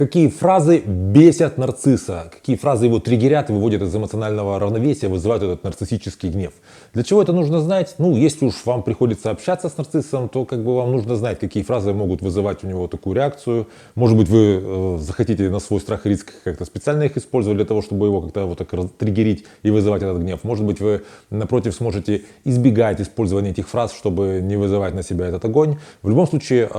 Какие фразы бесят нарцисса? Какие фразы его триггерят и выводят из эмоционального равновесия, вызывают этот нарциссический гнев? Для чего это нужно знать? Ну, если уж вам приходится общаться с нарциссом, то как бы вам нужно знать, какие фразы могут вызывать у него такую реакцию. Может быть, вы захотите на свой страх и риск как-то специально их использовать для того, чтобы его как-то вот так триггерить и вызывать этот гнев. Может быть, вы, напротив, сможете избегать использования этих фраз, чтобы не вызывать на себя этот огонь. В любом случае,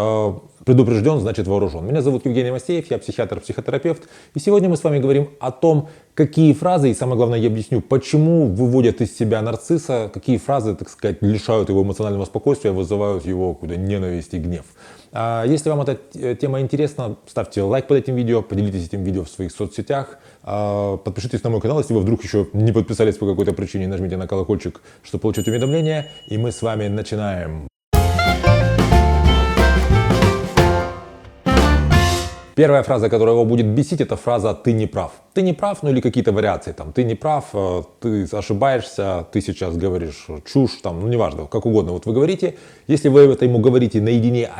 предупрежден, значит вооружен. Меня зовут Евгений Масеев, я психиатр-психотерапевт. И сегодня мы с вами говорим о том, какие фразы, и самое главное, я объясню, почему выводят из себя нарцисса, какие фразы, так сказать, лишают его эмоционального спокойствия, вызывают его ненависть и гнев. Если вам эта тема интересна, ставьте лайк под этим видео, поделитесь этим видео в своих соцсетях, подпишитесь на мой канал, если вы вдруг еще не подписались по какой-то причине, нажмите на колокольчик, чтобы получить уведомления, и мы с вами начинаем. Первая фраза, которая его будет бесить, это фраза «ты не прав». Ты не прав, ну или какие-то вариации, там, ты не прав, ты ошибаешься, ты сейчас говоришь чушь, там, ну неважно, как угодно. Вот вы говорите, если вы это ему говорите наедине,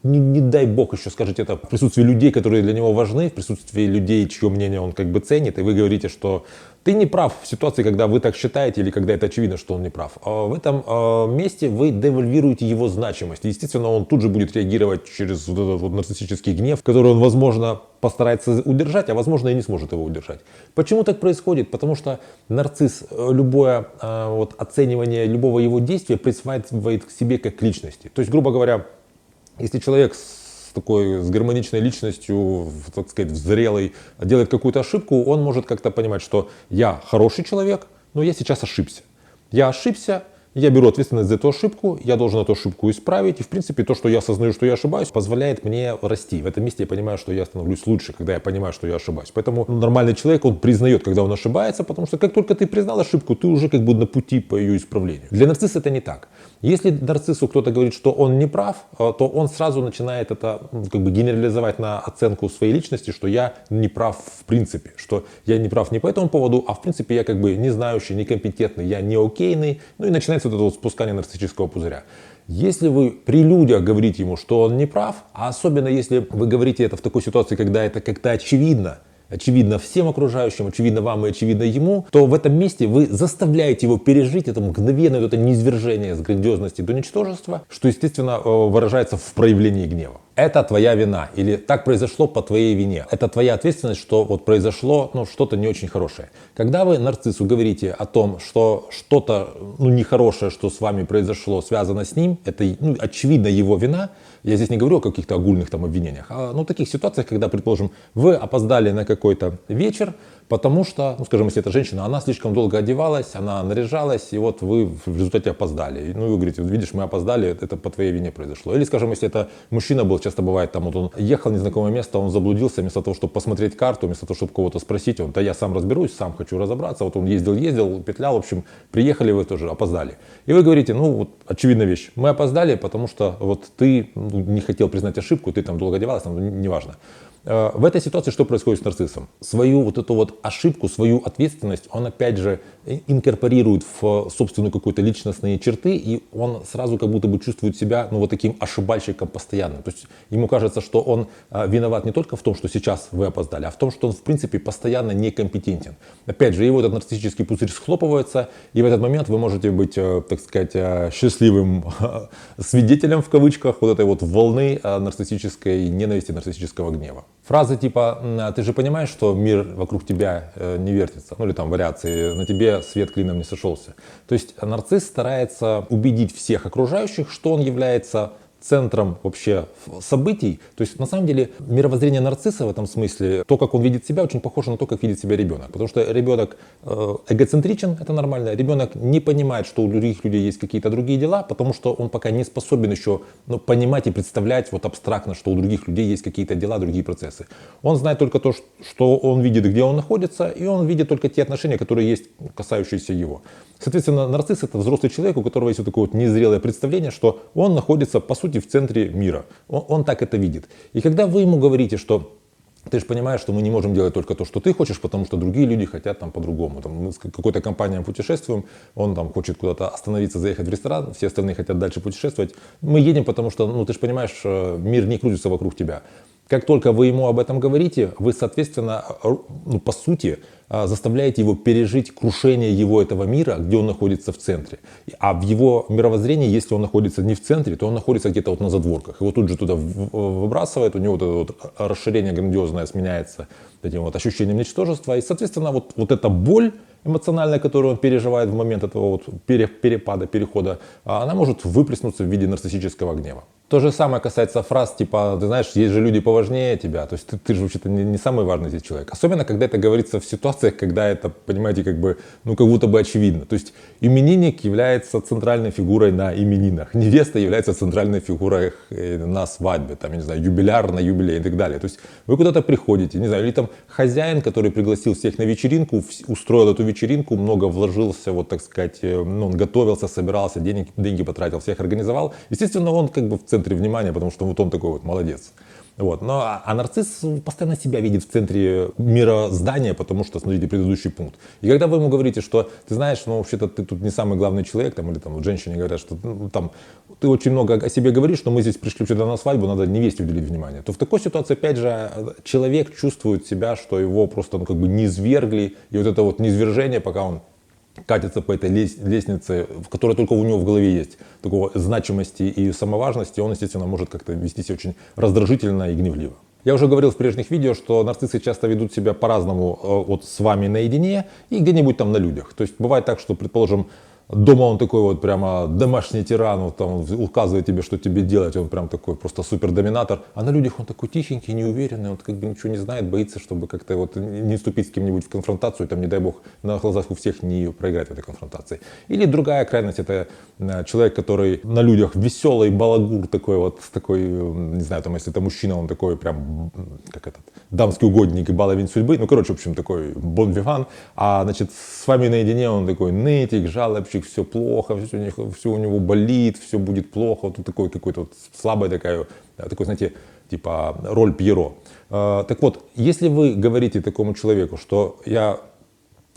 не дай бог еще скажете это в присутствии людей, которые для него важны, в присутствии людей, чье мнение он как бы ценит, и вы говорите, что ты не прав в ситуации, когда вы так считаете или когда это очевидно, что он не прав. В этом месте вы девальвируете его значимость. Естественно, он тут же будет реагировать через вот этот вот нарциссический гнев, который он, возможно, постарается удержать, а возможно и не сможет его удержать. Почему так происходит? Потому что нарцисс любое оценивание любого его действия присваивает к себе как личности. То есть, грубо говоря, если человек с гармоничной личностью, так сказать, зрелый, делает какую-то ошибку, он может как-то понимать, что я хороший человек, но я сейчас ошибся. Я ошибся, я беру ответственность за эту ошибку, я должен эту ошибку исправить. И, в принципе, то, что я осознаю, что я ошибаюсь, позволяет мне расти. В этом месте я понимаю, что я становлюсь лучше, когда я понимаю, что я ошибаюсь. Поэтому нормальный человек, он признает, когда он ошибается, потому что как только ты признал ошибку, ты уже как бы на пути по ее исправлению. Для нарцисса это не так. Если нарциссу кто-то говорит, что он не прав, то он сразу начинает это как бы генерализовать на оценку своей личности, что я не прав в принципе, что я не прав не по этому поводу, а в принципе я как бы не знающий, некомпетентный, я не окейный, ну и начинается вот это вот спускание нарциссического пузыря. Если вы при людях говорите ему, что он не прав, а особенно если вы говорите это в такой ситуации, когда это как-то очевидно всем окружающим, очевидно вам и очевидно ему, то в этом месте вы заставляете его пережить это мгновенное это низвержение с грандиозности до ничтожества, что, естественно, выражается в проявлении гнева. Это твоя вина, или так произошло по твоей вине. Это твоя ответственность, что вот произошло что-то не очень хорошее. Когда вы нарциссу говорите о том, что что-то нехорошее, что с вами произошло, связано с ним, это очевидно его вина. Я здесь не говорю о каких-то огульных там обвинениях, а таких ситуациях, когда, предположим, вы опоздали на какой-то вечер, потому что, скажем, если это женщина, она слишком долго одевалась, она наряжалась, и вот вы в результате опоздали. Ну, вы говорите, видишь, мы опоздали, это по твоей вине произошло. Или, скажем, если это мужчина был, часто бывает, там вот он ехал в незнакомое место, он заблудился, вместо того, чтобы посмотреть карту, вместо того, чтобы кого-то спросить, да я сам разберусь, сам хочу разобраться, вот он ездил, петлял, в общем, приехали вы тоже, опоздали. И вы говорите, очевидная вещь, мы опоздали, потому что вот ты не хотел признать ошибку, ты там долго одевалась, неважно. В этой ситуации что происходит с нарциссом? Свою вот эту вот ошибку, свою ответственность он опять же инкорпорирует в собственную какую-то личностные черты, и он сразу как будто бы чувствует себя таким ошибальщиком постоянно. То есть ему кажется, что он виноват не только в том, что сейчас вы опоздали, а в том, что он в принципе постоянно некомпетентен. Опять же, его этот нарциссический пузырь схлопывается, и в этот момент вы можете быть, так сказать, счастливым свидетелем в кавычках вот этой вот волны нарциссической ненависти, нарциссического гнева. Фразы типа «ты же понимаешь, что мир вокруг тебя не вертится», или там вариации «на тебе свет клином не сошелся». То есть нарцисс старается убедить всех окружающих, что он является центром вообще событий. То есть на самом деле мировоззрение нарцисса в этом смысле, то, как он видит себя, очень похоже на то, как видит себя ребенок. Потому что ребенок эгоцентричен, это нормально. Ребенок не понимает, что у других людей есть какие-то другие дела, потому что он пока не способен еще понимать и представлять абстрактно, что у других людей есть какие-то дела, другие процессы. Он знает только то, что он видит, где он находится, и он видит только те отношения, которые есть, касающиеся его. Соответственно, нарцисс — это взрослый человек, у которого есть такое незрелое представление, что он находится, по сути, в центре мира. Он так это видит. И когда вы ему говорите, что ты же понимаешь, что мы не можем делать только то, что ты хочешь, потому что другие люди хотят по-другому. Мы с какой-то компанией путешествуем, он хочет куда-то остановиться, заехать в ресторан, все остальные хотят дальше путешествовать. Мы едем, потому что, ты же понимаешь, мир не крутится вокруг тебя. Как только вы ему об этом говорите, вы, соответственно, ну, по сути, заставляете его пережить крушение его этого мира, где он находится в центре. А в его мировоззрении, если он находится не в центре, то он находится где-то вот на задворках. Его тут же туда выбрасывает, у него вот это вот расширение грандиозное сменяется этим вот ощущением ничтожества. И, соответственно, вот эта боль эмоциональная, которую он переживает в момент этого вот перепада, перехода, она может выплеснуться в виде нарциссического гнева. То же самое касается фраз типа, ты знаешь, есть же люди поважнее тебя, то есть ты же вообще-то не самый важный здесь человек. Особенно, когда это говорится в ситуациях, когда это, понимаете, как бы, ну как будто бы очевидно. То есть именинник является центральной фигурой на именинах, невеста является центральной фигурой на свадьбе, там, я не знаю, юбиляр на юбилей и так далее. То есть вы куда-то приходите, не знаю, или там хозяин, который пригласил всех на вечеринку, устроил эту вечеринку, много вложился, вот так сказать, ну, он готовился, собирался, деньги потратил, всех организовал. Естественно, он как бы в центре внимания, потому что вот он такой вот молодец. Вот. А нарцисс постоянно себя видит в центре мироздания, потому что, смотрите, предыдущий пункт. И когда вы ему говорите, что ты знаешь, ну вообще-то ты тут не самый главный человек, там, или там вот женщине говорят, что ну, там, ты очень много о себе говоришь, но мы здесь пришли сюда на свадьбу, надо невесте уделить внимание, то в такой ситуации, опять же, человек чувствует себя, что его просто ну, как бы низвергли, и вот это вот низвержение, пока он катится по этой лестнице, в которой только у него в голове есть такого значимости и самоважности, он, естественно, может как-то вести себя очень раздражительно и гневливо. Я уже говорил в прежних видео, что нарциссы часто ведут себя по-разному вот с вами наедине и где-нибудь там на людях. То есть бывает так, что, предположим, дома он такой вот прямо домашний тиран, вот там указывает тебе, что тебе делать, он прям такой просто супер доминатор. А на людях он такой тихенький, неуверенный, он как бы ничего не знает, боится, чтобы как-то вот не вступить с кем-нибудь в конфронтацию, там, не дай бог, на глазах у всех не проиграть в этой конфронтации. Или другая крайность, это человек, который на людях веселый балагур такой вот, такой, не знаю, там, если это мужчина, он такой прям, как этот, дамский угодник и баловень судьбы, ну, короче, в общем, такой бон-виван, а, значит, с вами наедине он такой нытик, жалобщик, все плохо, все у него болит, все будет плохо, вот такой какой-то вот слабая такой, знаете, типа роль Пьеро. Так вот, если вы говорите такому человеку, что я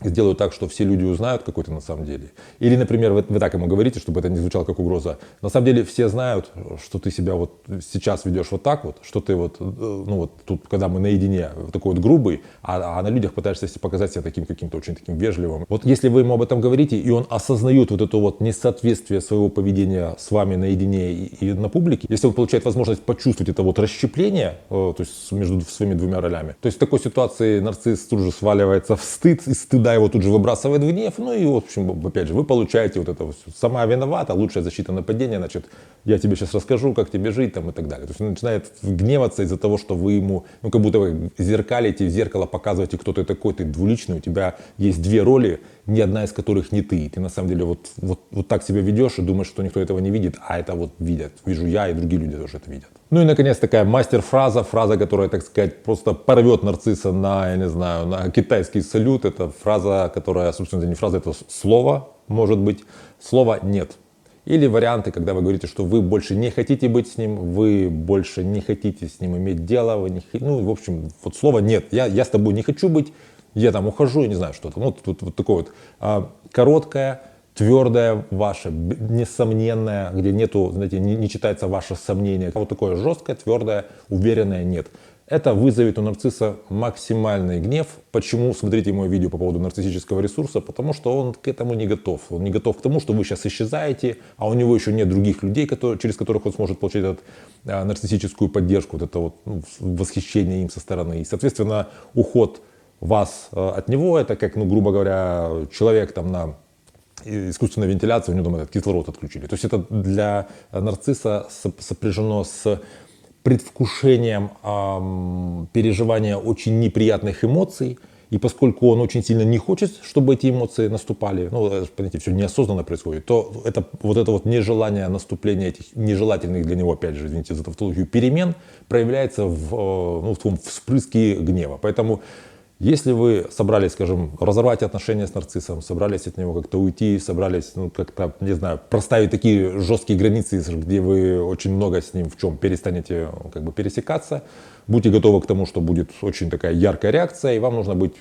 сделаю так, что все люди узнают, какой ты на самом деле. Или, например, вы так ему говорите, чтобы это не звучало как угроза. На самом деле все знают, что ты себя вот сейчас ведешь вот так вот, что ты вот, ну вот тут, когда мы наедине, такой вот грубый, а на людях пытаешься показать себя таким каким-то очень таким вежливым. Вот если вы ему об этом говорите, и он осознает вот это вот несоответствие своего поведения с вами наедине и на публике, если он получает возможность почувствовать это вот расщепление, то есть между своими двумя ролями, то есть в такой ситуации нарцисс тут же сваливается в стыд, и стыда его тут же выбрасывает в гнев, ну и, в общем, опять же, вы получаете вот это вот, сама виновата, лучшая защита нападения, значит, я тебе сейчас расскажу, как тебе жить, там, и так далее. То есть он начинает гневаться из-за того, что вы ему, ну, как будто вы зеркалите, в зеркало показываете, кто ты такой, ты двуличный, у тебя есть две роли, ни одна из которых не ты. Ты на самом деле вот так себя ведешь и думаешь, что никто этого не видит, а это вот видят. Вижу я, и другие люди тоже это видят. Ну и, наконец, такая мастер-фраза, фраза, которая, так сказать, просто порвет нарцисса на, я не знаю, на китайский салют. Это фраза, которая, собственно, это не фраза, это слово, может быть. Слово «нет». Или варианты, когда вы говорите, что вы больше не хотите быть с ним, вы больше не хотите с ним иметь дело, вы не, ну, в общем, вот слово «нет». Я с тобой не хочу быть, я там ухожу, я не знаю, что-то. Ну, вот такое вот короткое, твердое ваше, несомненное, где нету, знаете, не читается ваше сомнение. Вот такое жесткое, твердое, уверенное «нет». Это вызовет у нарцисса максимальный гнев. Почему? Смотрите мое видео по поводу нарциссического ресурса. Потому что он к этому не готов. Он не готов к тому, что вы сейчас исчезаете, а у него еще нет других людей, через которых он сможет получить эту нарциссическую поддержку, вот это вот, ну, восхищение им со стороны. И, соответственно, уход вас от него, это как, ну, грубо говоря, человек там на искусственной вентиляции, у него там этот кислород отключили. То есть это для нарцисса сопряжено с предвкушением переживания очень неприятных эмоций. И поскольку он очень сильно не хочет, чтобы эти эмоции наступали, ну, понимаете, все неосознанно происходит, то это вот нежелание наступления этих нежелательных для него, опять же, извините за тавтологию, перемен проявляется в таком вспрыске гнева. Поэтому если вы собрались, скажем, разорвать отношения с нарциссом, собрались от него как-то уйти, собрались, ну, как-то, не знаю, проставить такие жесткие границы, где вы очень много с ним в чем перестанете как бы пересекаться, будьте готовы к тому, что будет очень такая яркая реакция, и вам нужно быть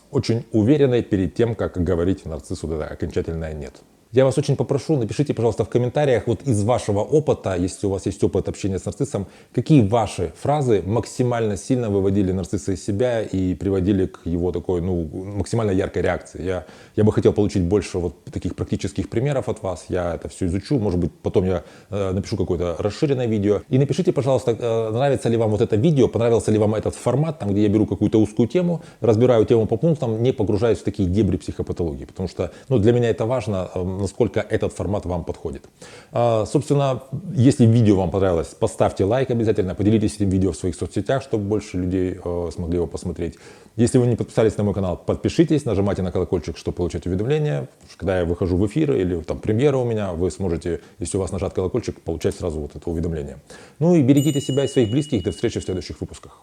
очень уверенной перед тем, как говорить нарциссу да, окончательное «нет». Я вас очень попрошу, напишите, пожалуйста, в комментариях вот из вашего опыта, если у вас есть опыт общения с нарциссом, какие ваши фразы максимально сильно выводили нарцисса из себя и приводили к его такой, ну, максимально яркой реакции. Я бы хотел получить больше вот таких практических примеров от вас. Я это все изучу, может быть, потом я напишу какое-то расширенное видео. И напишите, пожалуйста, нравится ли вам вот это видео, понравился ли вам этот формат, там, где я беру какую-то узкую тему, разбираю тему по пунктам, не погружаясь в такие дебри психопатологии. Потому что, ну, для меня это важно, насколько этот формат вам подходит. Собственно, если видео вам понравилось, поставьте лайк обязательно, поделитесь этим видео в своих соцсетях, чтобы больше людей смогли его посмотреть. Если вы не подписались на мой канал, подпишитесь, нажимайте на колокольчик, чтобы получать уведомления. Когда я выхожу в эфир или там премьера у меня, вы сможете, если у вас нажат колокольчик, получать сразу вот это уведомление. Ну и берегите себя и своих близких. До встречи в следующих выпусках.